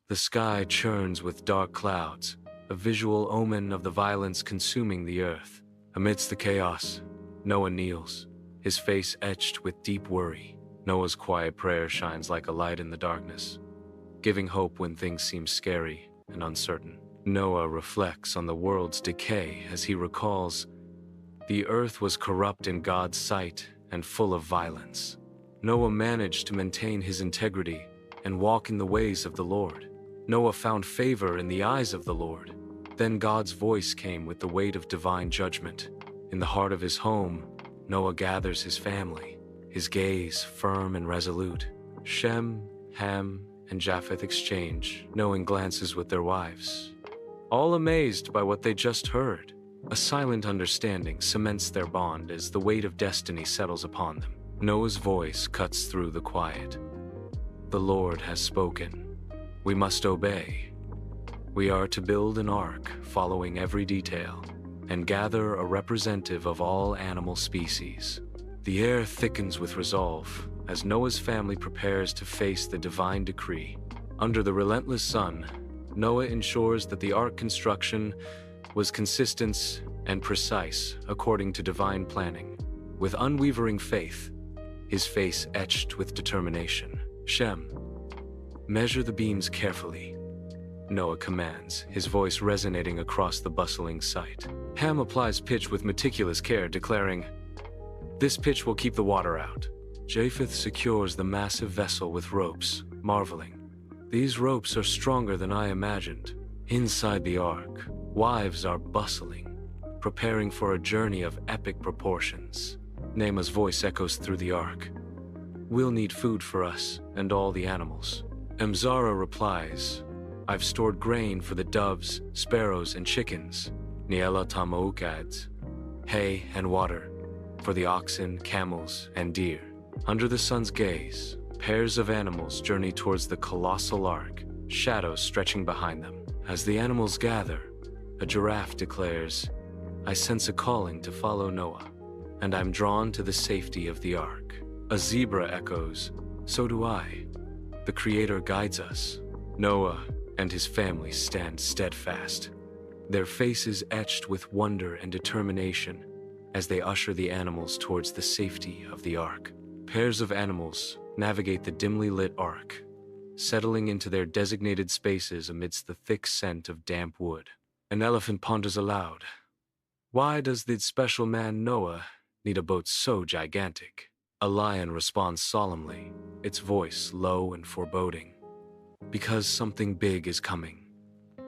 The sky churns with dark clouds, a visual omen of the violence consuming the earth. Amidst the chaos, Noah kneels, his face etched with deep worry. Noah's quiet prayer shines like a light in the darkness, giving hope when things seem scary and uncertain. Noah reflects on the world's decay as he recalls, the earth was corrupt in God's sight and full of violence. Noah managed to maintain his integrity and walk in the ways of the Lord. Noah found favor in the eyes of the Lord. Then God's voice came with the weight of divine judgment. In the heart of his home, Noah gathers his family, his gaze firm and resolute. Shem, Ham, and Japheth exchange knowing glances with their wives, all amazed by what they just heard. A silent understanding cements their bond as the weight of destiny settles upon them. Noah's voice cuts through the quiet. The Lord has spoken. We must obey. We are to build an ark, following every detail, and gather a representative of all animal species. The air thickens with resolve as Noah's family prepares to face the divine decree. Under the relentless sun, Noah ensures that the ark construction was consistent and precise according to divine planning. With unwavering faith, his face etched with determination. Shem, measure the beams carefully, Noah commands, his voice resonating across the bustling site. Ham applies pitch with meticulous care, declaring, "This pitch will keep the water out." Japheth secures the massive vessel with ropes, marveling, "These ropes are stronger than I imagined." Inside the ark, wives are bustling, preparing for a journey of epic proportions. Naamah's voice echoes through the ark, "We'll need food for us and all the animals." Zara replies, "I've stored grain for the doves, sparrows, and chickens." Niela Tamauk adds, "Hay and water for the oxen, camels, and deer." Under the sun's gaze, pairs of animals journey towards the colossal ark, shadows stretching behind them. As the animals gather, a giraffe declares, "I sense a calling to follow Noah, and I'm drawn to the safety of the ark." A zebra echoes, "So do I. The Creator guides us." Noah and his family stand steadfast, their faces etched with wonder and determination as they usher the animals towards the safety of the ark. Pairs of animals navigate the dimly lit ark, settling into their designated spaces amidst the thick scent of damp wood. An elephant ponders aloud, "Why does the special man Noah need a boat so gigantic?" A lion responds solemnly, its voice low and foreboding, "Because something big is coming.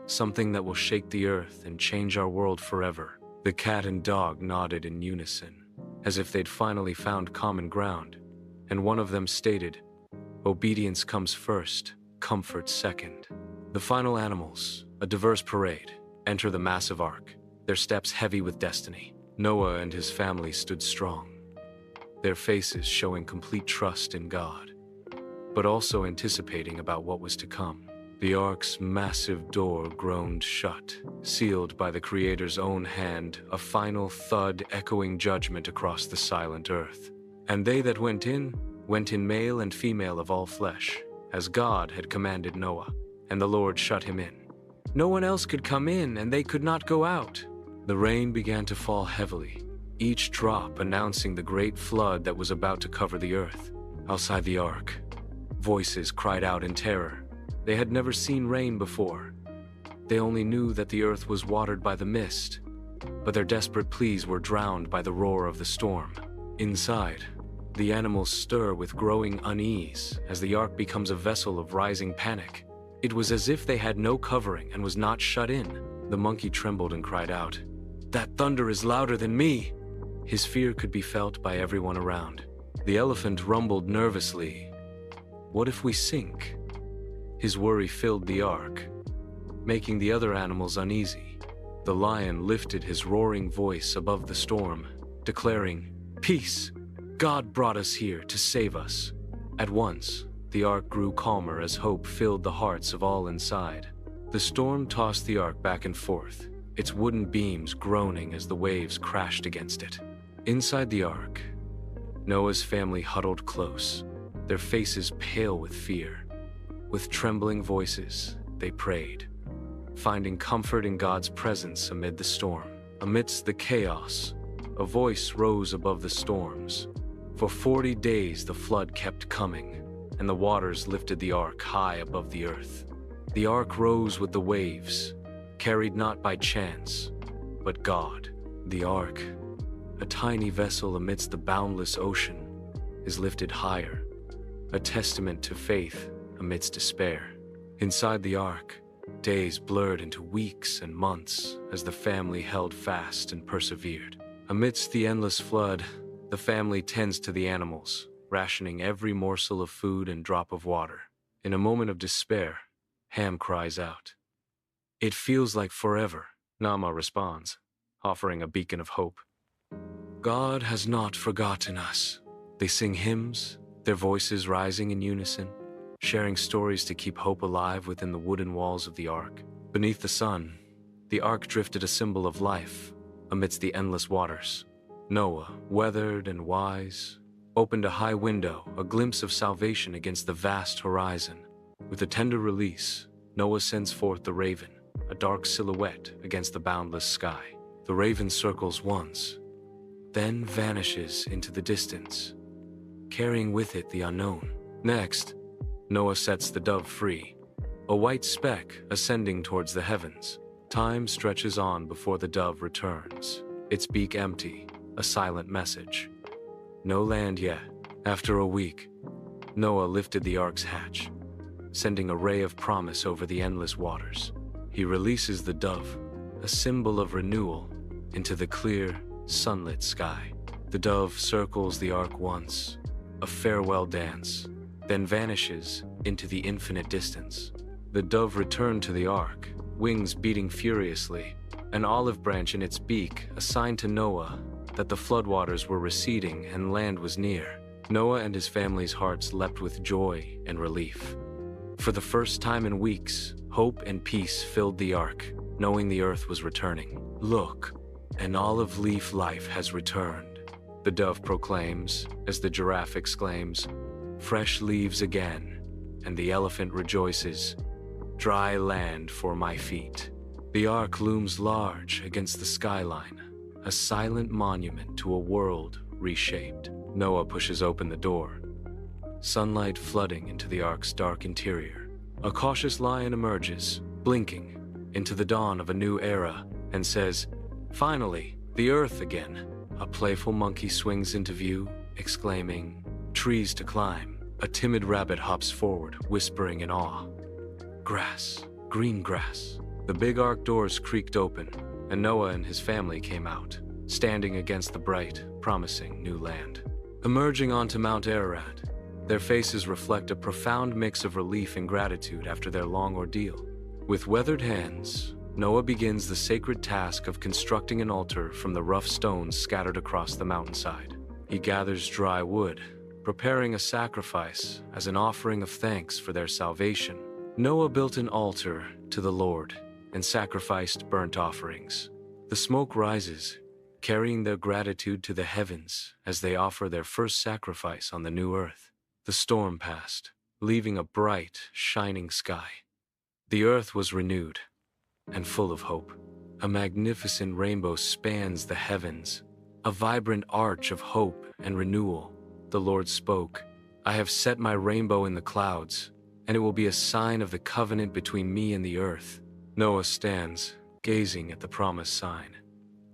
Something that will shake the earth and change our world forever." The cat and dog nodded in unison, as if they'd finally found common ground, and one of them stated, "Obedience comes first, comfort second." The final animals, a diverse parade, enter the massive ark, their steps heavy with destiny. Noah and his family stood strong, their faces showing complete trust in God, but also anticipating about what was to come. The ark's massive door groaned shut, sealed by the Creator's own hand, a final thud echoing judgment across the silent earth. And they that went in male and female of all flesh, as God had commanded Noah, and the Lord shut him in. No one else could come in, and they could not go out. The rain began to fall heavily, each drop announcing the great flood that was about to cover the earth. Outside the ark, voices cried out in terror. They had never seen rain before. They only knew that the earth was watered by the mist, but their desperate pleas were drowned by the roar of the storm. Inside, the animals stir with growing unease as the ark becomes a vessel of rising panic. It was as if they had no covering and was not shut in. The monkey trembled and cried out, "That thunder is louder than me!" His fear could be felt by everyone around. The elephant rumbled nervously, "What if we sink?" His worry filled the ark, making the other animals uneasy. The lion lifted his roaring voice above the storm, declaring, "Peace! God brought us here to save us." At once, the ark grew calmer as hope filled the hearts of all inside. The storm tossed the ark back and forth, its wooden beams groaning as the waves crashed against it. Inside the ark, Noah's family huddled close, their faces pale with fear. With trembling voices, they prayed, finding comfort in God's presence amid the storm. Amidst the chaos, a voice rose above the storms. For 40 days the flood kept coming, and the waters lifted the ark high above the earth. The ark rose with the waves, carried not by chance, but God. The ark, a tiny vessel amidst the boundless ocean, is lifted higher, a testament to faith amidst despair. Inside the ark, days blurred into weeks and months as the family held fast and persevered. Amidst the endless flood, the family tends to the animals, rationing every morsel of food and drop of water. In a moment of despair, Ham cries out. "It feels like forever," Nama responds, offering a beacon of hope. "God has not forgotten us." They sing hymns, their voices rising in unison, sharing stories to keep hope alive within the wooden walls of the ark. Beneath the sun, the ark drifted a symbol of life amidst the endless waters. Noah, weathered and wise, opened a high window, a glimpse of salvation against the vast horizon. With a tender release, Noah sends forth the raven, a dark silhouette against the boundless sky. The raven circles once, then vanishes into the distance, carrying with it the unknown. Next, Noah sets the dove free, a white speck ascending towards the heavens. Time stretches on before the dove returns, its beak empty, a silent message. No land yet. After a week, Noah lifted the ark's hatch, sending a ray of promise over the endless waters. He releases the dove, a symbol of renewal, into the clear, sunlit sky. The dove circles the ark once, a farewell dance, then vanishes into the infinite distance. The dove returned to the ark, wings beating furiously, an olive branch in its beak, a sign to Noah that the floodwaters were receding and land was near. Noah and his family's hearts leapt with joy and relief. For the first time in weeks, hope and peace filled the ark, knowing the earth was returning. "Look, an olive leaf life has returned," the dove proclaims, as the giraffe exclaims, "Fresh leaves again," and the elephant rejoices, "Dry land for my feet." The ark looms large against the skyline, a silent monument to a world reshaped. Noah pushes open the door, sunlight flooding into the ark's dark interior. A cautious lion emerges, blinking, into the dawn of a new era, and says, "Finally, the earth again." A playful monkey swings into view, exclaiming, "Trees to climb." A timid rabbit hops forward, whispering in awe, "Grass, green grass." The big ark doors creaked open, and Noah and his family came out, standing against the bright, promising new land. Emerging onto Mount Ararat, their faces reflect a profound mix of relief and gratitude after their long ordeal. With weathered hands, Noah begins the sacred task of constructing an altar from the rough stones scattered across the mountainside. He gathers dry wood, preparing a sacrifice as an offering of thanks for their salvation. Noah built an altar to the Lord and sacrificed burnt offerings. The smoke rises, carrying their gratitude to the heavens as they offer their first sacrifice on the new earth. The storm passed, leaving a bright, shining sky. The earth was renewed and full of hope. A magnificent rainbow spans the heavens, a vibrant arch of hope and renewal. The Lord spoke, "I have set my rainbow in the clouds, and it will be a sign of the covenant between me and the earth." Noah stands, gazing at the promised sign.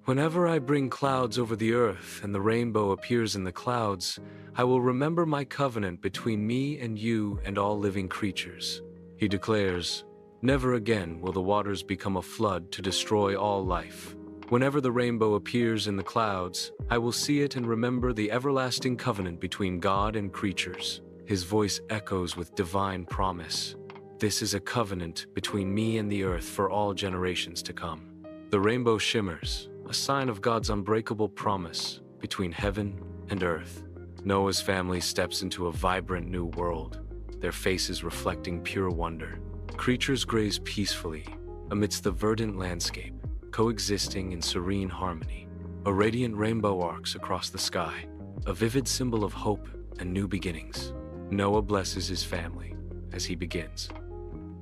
"Whenever I bring clouds over the earth and the rainbow appears in the clouds, I will remember my covenant between me and you and all living creatures." He declares, "Never again will the waters become a flood to destroy all life. Whenever the rainbow appears in the clouds, I will see it and remember the everlasting covenant between God and creatures." His voice echoes with divine promise. "This is a covenant between me and the earth for all generations to come." The rainbow shimmers, a sign of God's unbreakable promise between heaven and earth. Noah's family steps into a vibrant new world, their faces reflecting pure wonder. Creatures graze peacefully amidst the verdant landscape, coexisting in serene harmony. A radiant rainbow arcs across the sky, a vivid symbol of hope and new beginnings. Noah blesses his family as he begins,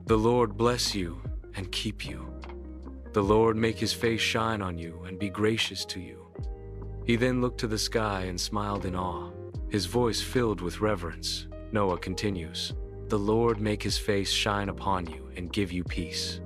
The Lord bless you and keep you. The Lord make his face shine on you and be gracious to you." He then looked to the sky and smiled in awe, his voice filled with reverence. Noah continues, "The Lord make his face shine upon you and give you peace."